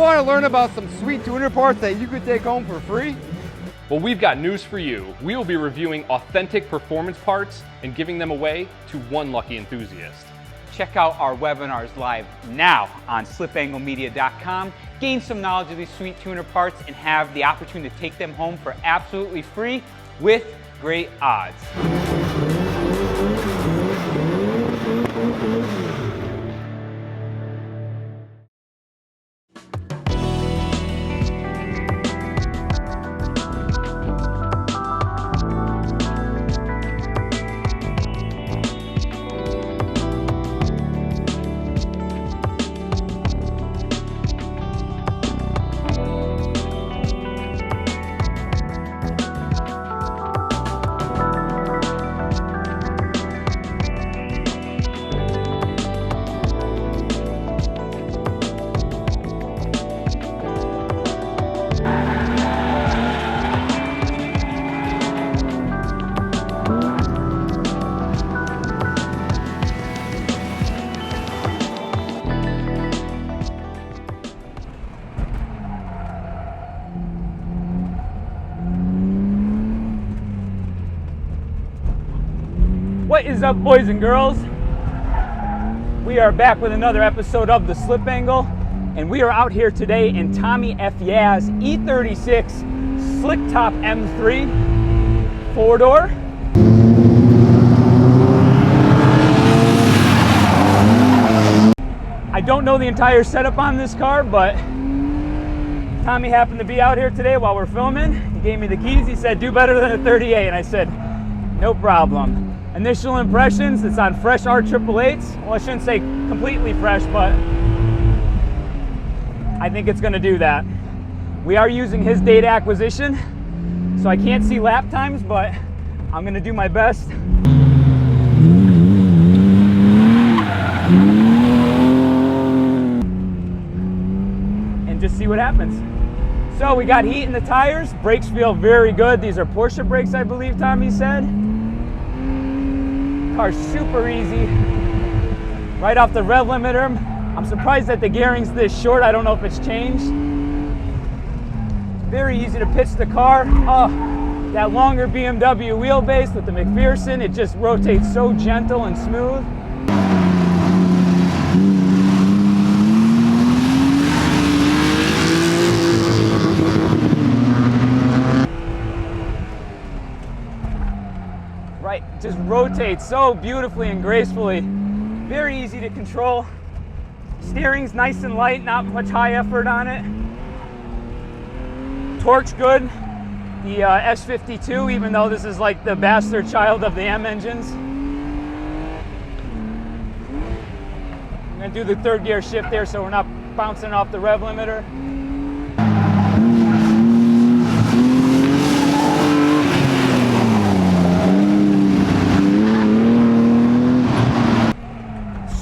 want to learn about some sweet tuner parts that you could take home for free? Well, we've got news for you. We will be reviewing authentic performance parts and giving them away to one lucky enthusiast. Check out our webinars live now on slipanglemedia.com. Gain some knowledge of these sweet tuner parts and have the opportunity to take them home for absolutely free with great odds. What is up, boys and girls? We are back with another episode of The Slip Angle, and we are out here today in Tommyfyeah's E36 Slicktop M3 four-door. I don't know the entire setup on this car, but Tommy happened to be out here today while we're filming. He gave me the keys. He said, do better than a 38, and I said, no problem. Initial impressions, it's on fresh R888s. Well, I shouldn't say completely fresh, but I think it's gonna do that. We are using his data acquisition, so I can't see lap times, but I'm gonna do my best. And just see what happens. So we got heat in the tires, brakes feel very good. These are Porsche brakes, I believe Tommy said. Car's super easy. Right off the rev limiter. I'm surprised that the gearing's this short. I don't know if it's changed. Very easy to pitch the car. Oh, that longer BMW wheelbase with the McPherson, it just rotates so gentle and smooth. Right, just rotates so beautifully and gracefully. Very easy to control. Steering's nice and light, not much high effort on it. Torque's good. The S52, even though this is like the bastard child of the M engines. I'm gonna do the third gear shift there so we're not bouncing off the rev limiter.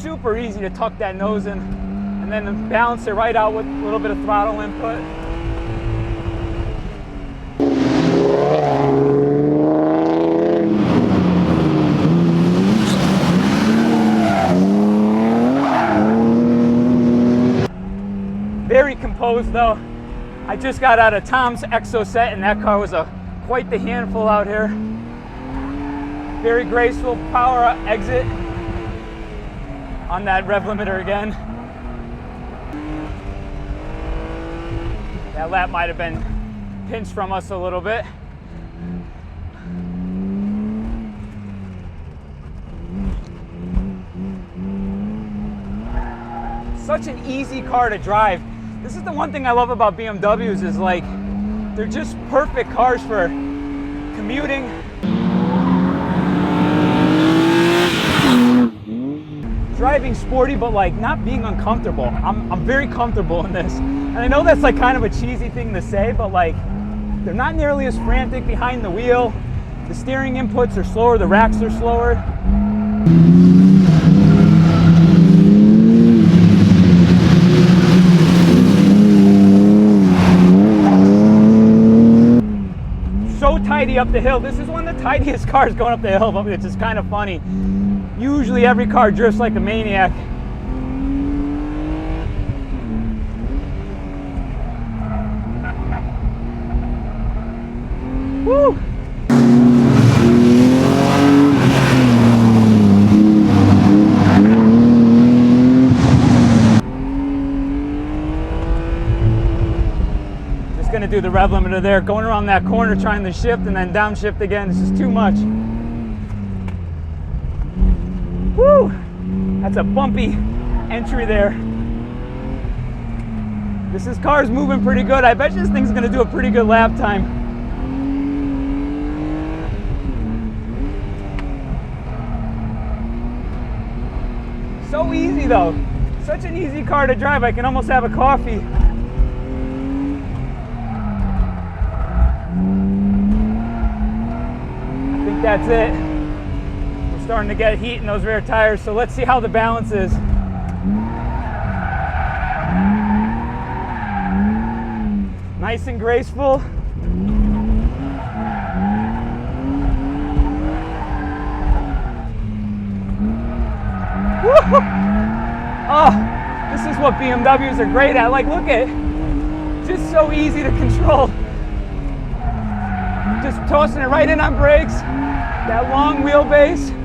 Super easy to tuck that nose in and then balance it right out with a little bit of throttle input. Very composed though. I just got out of Tom's Exo set and that car was quite the handful out here. Very graceful power exit. On that rev limiter again. That lap might have been pinched from us a little bit. Such an easy car to drive. This is the one thing I love about BMWs is like, they're just perfect cars for commuting. Driving sporty, but like not being uncomfortable. I'm very comfortable in this. And I know that's like kind of a cheesy thing to say, but like they're not nearly as frantic behind the wheel. The steering inputs are slower, the racks are slower. So tidy up the hill. This is one of the tidiest cars going up the hill, but it's just kind of funny. Usually every car drifts like a maniac. gonna do the rev limiter there. Going around that corner, trying to shift and then downshift again, it's just too much. Woo! That's a bumpy entry there. This car's moving pretty good. I bet this thing's gonna do a pretty good lap time. So easy though. Such an easy car to drive. I can almost have a coffee. I think that's it. We're starting to get heat in those rear tires, so let's see how the balance is. Nice and graceful. Woo! Oh, this is what BMWs are great at. Like, look at it. Just so easy to control. Just tossing it right in on brakes. That long wheelbase.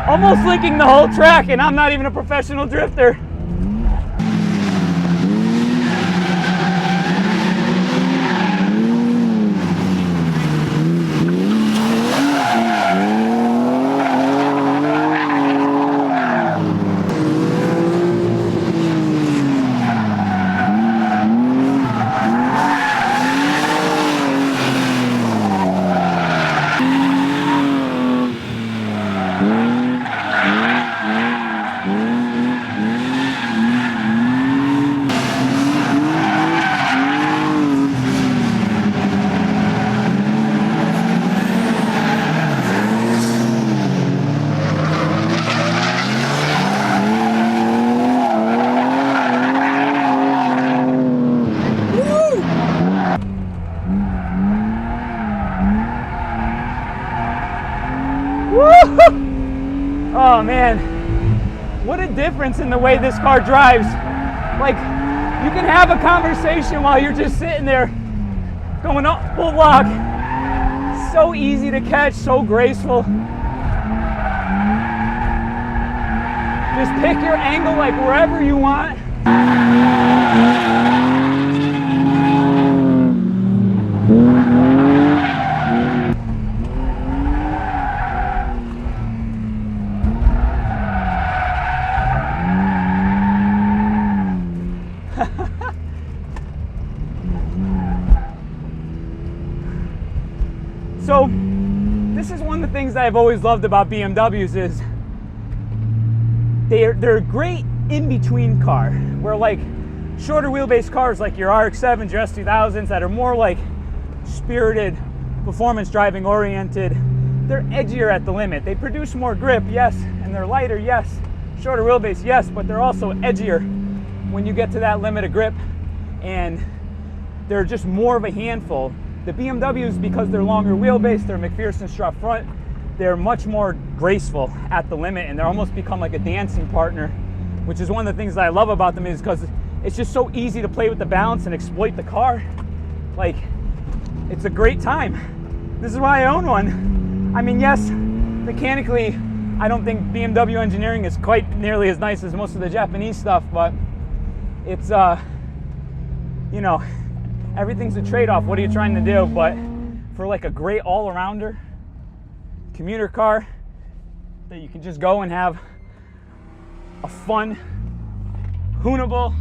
Almost licking the whole track, and I'm not even a professional drifter. Oh man, what a difference in the way this car drives. Like, you can have a conversation while you're just sitting there going up full lock. So easy to catch, so graceful. Just pick your angle like wherever you want. So this is one of the things that I've always loved about BMWs is they're a great in-between car, where like shorter wheelbase cars like your RX-7s, your S2000s that are more like spirited, performance driving oriented, they're edgier at the limit. They produce more grip, yes, and they're lighter, yes. Shorter wheelbase, yes, but they're also edgier when you get to that limit of grip, and they're just more of a handful. The BMWs, because they're longer wheelbase, they're McPherson strut front, they're much more graceful at the limit, and they're almost become like a dancing partner, which is one of the things that I love about them, is because it's just so easy to play with the balance and exploit the car. Like, it's a great time. This is why I own one. I mean, yes, mechanically, I don't think BMW engineering is quite nearly as nice as most of the Japanese stuff, but it's, you know, everything's a trade-off. What are you trying to do? But for like a great all-arounder commuter car that you can just go and have a fun, hoonable,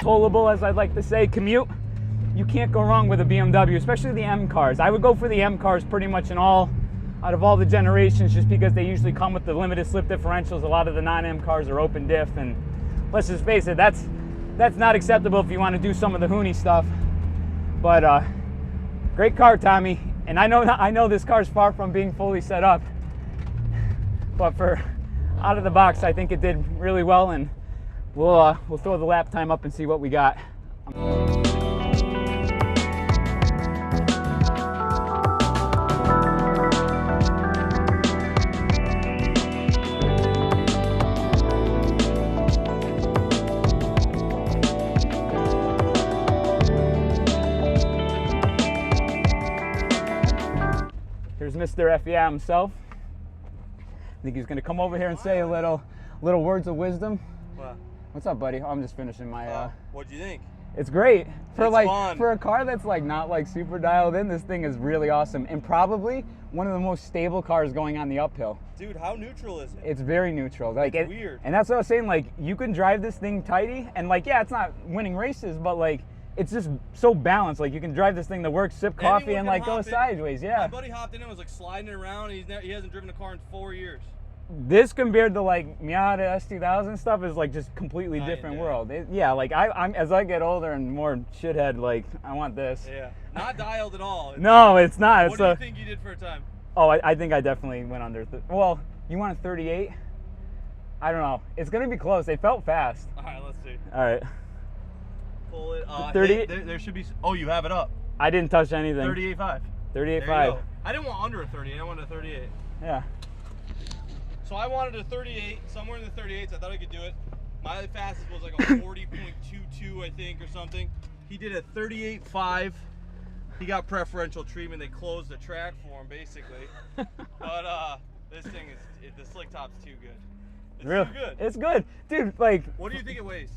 tollable, as I'd like to say, commute, you can't go wrong with a BMW, especially the M cars. I would go for the M cars pretty much out of all the generations, just because they usually come with the limited slip differentials. A lot of the non-M cars are open diff, and let's just face it, that's not acceptable if you want to do some of the hoony stuff. But great car, Tommy. And I know this car's far from being fully set up, but for out of the box, I think it did really well, and we'll throw the lap time up and see what we got. Mr. FEI himself. I think he's gonna come over here and say a little words of wisdom. What? What's up, buddy? I'm just finishing my. What'd you think? It's great for It's fun. for a car that's like not like super dialed in. This thing is really awesome and probably one of the most stable cars going on the uphill. Dude, how neutral is it? It's very neutral. Like It's weird. And that's what I was saying. Like you can drive this thing tighty, and like yeah, it's not winning races, but like it's just so balanced. Like you can drive this thing to work, sip coffee, Anyone and can like go hop in. sideways. Yeah. My buddy hopped in and was like sliding it around. And he hasn't driven a car in 4 years. This compared to like Miata S2000 stuff is like just completely Night different and day. world. Yeah, like I'm as I get older and more shithead, like I want this. Yeah. Not dialed at all. No, it's not. What It's do you think you did for a time? Oh, I think I definitely went under. Well, you wanted 38? I don't know. It's gonna be close. They felt fast. All right, let's see. All right. Pull it. 30. There should be. Oh, you have it up. I didn't touch anything. 38.5. 38.5. I didn't want under a 38. I wanted a 38. Yeah. So I wanted a 38, somewhere in the 38s. I thought I could do it. My fastest was like a 40.22, I think, or something. He did a 38.5. He got preferential treatment. They closed the track for him, basically. But this thing is, the Slicktop's too good. It's Really? too good. It's good, dude. Like. What do you think it weighs?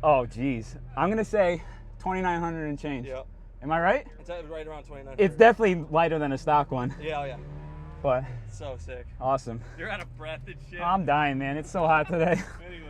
Oh, geez. I'm gonna say 2,900 and change. Yeah. Am I right? It's right around 29. It's definitely lighter than a stock one. Yeah, oh yeah. But So sick. awesome. You're out of breath and shit. I'm dying, man. It's so hot today. Anyway.